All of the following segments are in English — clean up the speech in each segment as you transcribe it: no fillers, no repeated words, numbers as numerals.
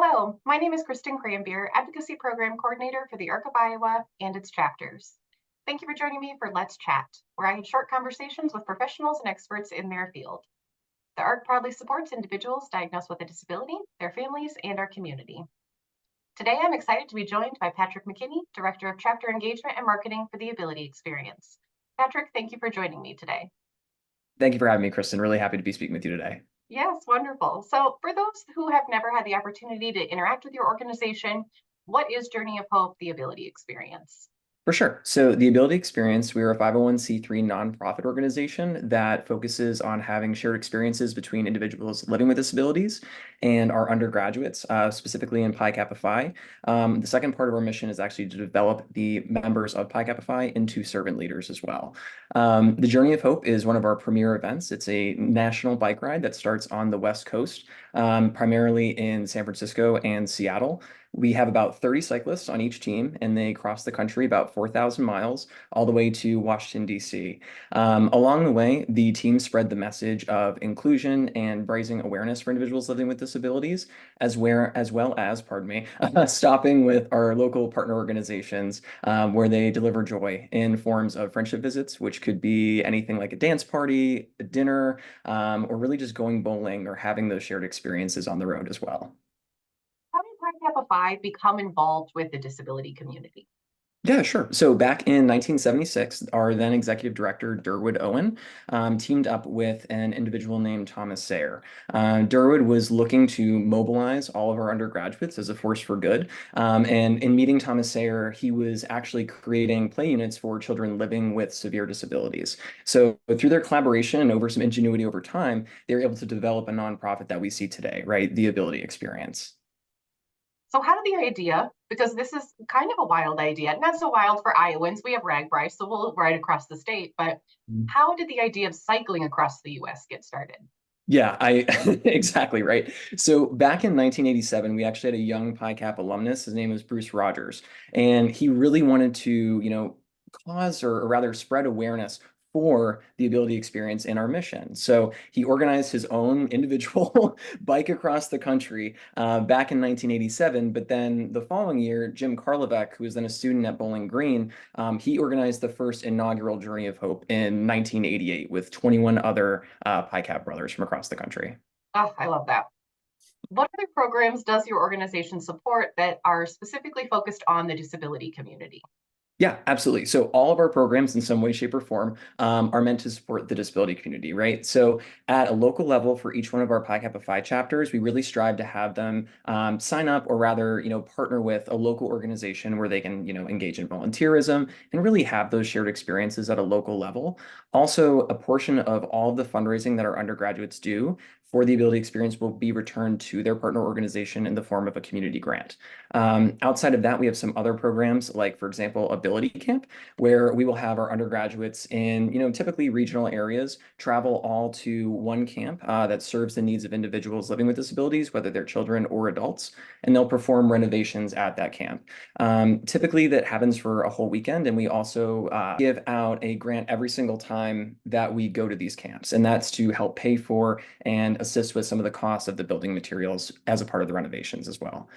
Hello, my name is Kristen Cranbeer, Advocacy Program Coordinator for the ARC of Iowa and its chapters. Thank you for joining me for Let's Chat, where I have short conversations with professionals and experts in their field. The ARC proudly supports individuals diagnosed with a disability, their families, and our community. Today, I'm excited to be joined by Patrick McKinney, Director of Chapter Engagement and Marketing for the Ability Experience. Patrick, thank you for joining me today. Thank you for having me, Kristen. Really happy to be speaking with you today. Yes, wonderful. So for those who have never had the opportunity to interact with your organization, what is Journey of Hope, the Ability Experience? For sure. So the Ability Experience, we're a 501c3 nonprofit organization that focuses on having shared experiences between individuals living with disabilities and our undergraduates, specifically in Pi Kappa Phi. The second part of our mission is actually to develop the members of Pi Kappa Phi into servant leaders as well. The Journey of Hope is one of our premier events. It's a national bike ride that starts on the West Coast, primarily in San Francisco and Seattle. We have about 30 cyclists on each team, and they cross the country about 4,000 miles all the way to Washington, D.C. Along the way, the team spread the message of inclusion and raising awareness for individuals living with disabilities, pardon me, stopping with our local partner organizations where they deliver joy in forms of friendship visits, which could be anything like a dance party, a dinner, or really just going bowling or having those shared experiences on the road as well. How did Pi Kappa Phi become involved with the disability community? Yeah, sure. So back in 1976, our then executive director, Durwood Owen, teamed up with an individual named Thomas Sayer. Durwood was looking to mobilize all of our undergraduates as a force for good. And in meeting Thomas Sayer, he was actually creating play units for children living with severe disabilities. So through their collaboration and over some ingenuity over time, they were able to develop a nonprofit that we see today, right? The Ability Experience. So how did the idea, because this is kind of a wild idea, not so wild for Iowans, we have RAGBRAI, so we'll ride across the state, but how did the idea of cycling across the US get started? Yeah, I exactly right. So back in 1987, we actually had a young Pi Cap alumnus. His name was Bruce Rogers, and he really wanted to, cause or rather spread awareness for the ability experience in our mission. So he organized his own individual bike across the country back in 1987. But then the following year, Jim Karlovac, who was then a student at Bowling Green, he organized the first inaugural Journey of Hope in 1988 with 21 other Pi Cap brothers from across the country. Oh, I love that. What other programs does your organization support that are specifically focused on the disability community? Yeah, absolutely. So all of our programs in some way, shape, or form are meant to support the disability community, right? So at a local level for each one of our Pi Kappa Phi chapters, we really strive to have them sign up or rather, partner with a local organization where they can, engage in volunteerism and really have those shared experiences at a local level. Also, a portion of all of the fundraising that our undergraduates do for the ability experience will be returned to their partner organization in the form of a community grant. Outside of that, we have some other programs like, for example, Ability Camp, where we will have our undergraduates in, typically regional areas travel all to one camp that serves the needs of individuals living with disabilities, whether they're children or adults, and they'll perform renovations at that camp. Typically, that happens for a whole weekend, and we also give out a grant every single time that we go to these camps, and that's to help pay for and assist with some of the costs of the building materials as a part of the renovations as well.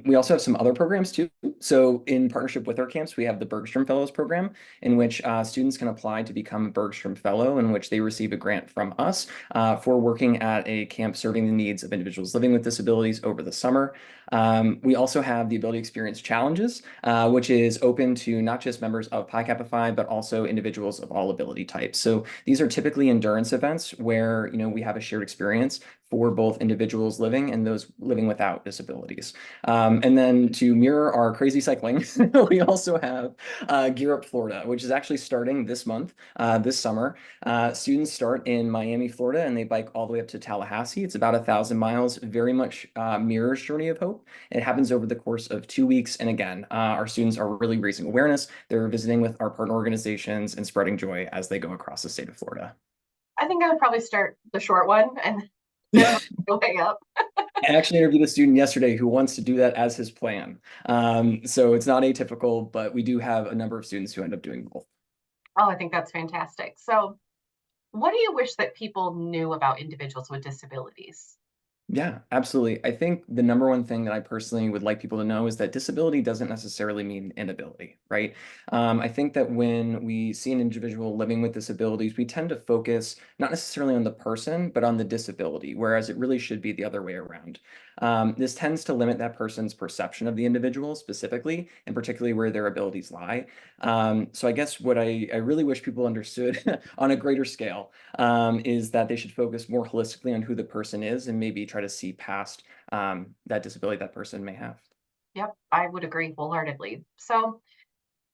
We also have some other programs too. So in partnership with our camps, we have the Bergstrom Fellows program in which students can apply to become a Bergstrom Fellow, in which they receive a grant from us for working at a camp serving the needs of individuals living with disabilities over the summer. We also have the Ability Experience Challenges, which is open to not just members of Pi Kappa Phi, but also individuals of all ability types. So these are typically endurance events where, we have a shared experience for both individuals living and those living without disabilities. And then to mirror our crazy cycling, we also have Gear Up Florida, which is actually starting this month, this summer. Students start in Miami, Florida, and they bike all the way up to Tallahassee. It's about 1,000 miles, very much mirrors Journey of Hope. It happens over the course of 2 weeks. And again, our students are really raising awareness. They're visiting with our partner organizations and spreading joy as they go across the state of Florida. I think I would probably start the short one and then work my way up. I actually interviewed a student yesterday who wants to do that as his plan. So it's not atypical, but we do have a number of students who end up doing both. Oh, I think that's fantastic. So what do you wish that people knew about individuals with disabilities? Yeah, absolutely. I think the number one thing that I personally would like people to know is that disability doesn't necessarily mean inability, right? I think that when we see an individual living with disabilities, we tend to focus not necessarily on the person, but on the disability, whereas it really should be the other way around. This tends to limit that person's perception of the individual specifically, and particularly where their abilities lie. So I guess what I really wish people understood on a greater scale is that they should focus more holistically on who the person is and maybe try to see past that disability that person may have. Yep, I would agree wholeheartedly. So,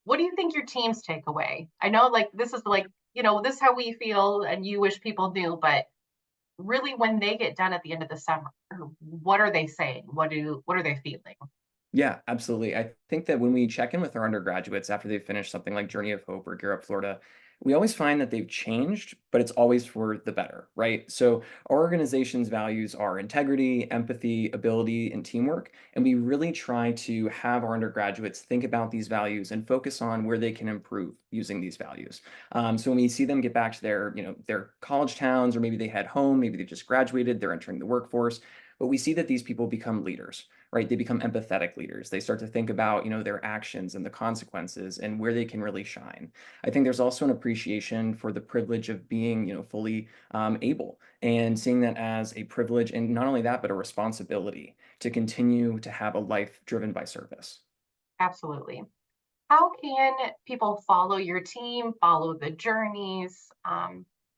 what do you think your teams take away? I know, like, this is like, this is how we feel, and you wish people knew, but really, when they get done at the end of the summer, what are they saying? What are they feeling? Yeah, absolutely. I think that when we check in with our undergraduates after they've finished something like Journey of Hope or Gear Up Florida, we always find that they've changed, but it's always for the better, right? So our organization's values are integrity, empathy, ability, and teamwork. And we really try to have our undergraduates think about these values and focus on where they can improve using these values. So when we see them get back to their college towns, or maybe they head home, maybe they just graduated, they're entering the workforce, but we see that these people become leaders, right? They become empathetic leaders. They start to think about, their actions and the consequences and where they can really shine. I think there's also an appreciation for the privilege of being, fully able, and seeing that as a privilege, and not only that, but a responsibility to continue to have a life driven by service. Absolutely. How can people follow your team, follow the journeys?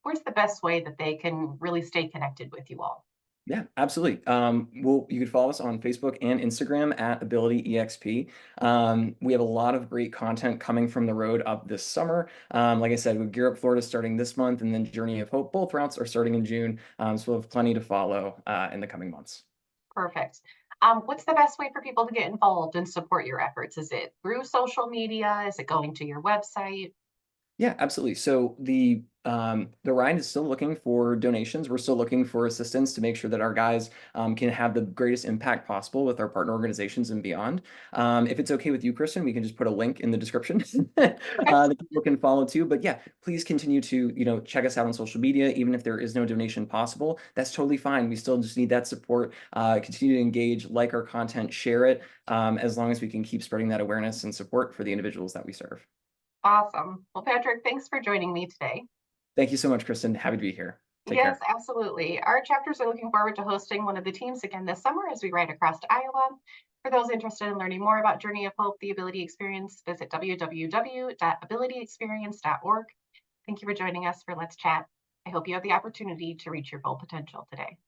Where's the best way that they can really stay connected with you all? Yeah, absolutely. Well, you can follow us on Facebook and Instagram at AbilityEXP. We have a lot of great content coming from the road up this summer. Like I said, with Gear Up Florida starting this month, and then Journey of Hope, both routes are starting in June. So we'll have plenty to follow in the coming months. Perfect. What's the best way for people to get involved and support your efforts? Is it through social media? Is it going to your website? Yeah, absolutely. So the Ryan is still looking for donations. We're still looking for assistance to make sure that our guys can have the greatest impact possible with our partner organizations and beyond. If it's okay with you, Kristen, we can just put a link in the description Okay. that people can follow too. But yeah, please continue to check us out on social media, even if there is no donation possible. That's totally fine. We still just need that support. Continue to engage, like our content, share it, as long as we can keep spreading that awareness and support for the individuals that we serve. Awesome. Well, Patrick, thanks for joining me today. Thank you so much, Kristen. Happy to be here. Take Yes, care. absolutely. Our chapters are looking forward to hosting one of the teams again this summer as we ride across to Iowa. For those interested in learning more about Journey of Hope, the Ability Experience, visit www.abilityexperience.org. Thank you for joining us for Let's Chat. I hope you have the opportunity to reach your full potential today.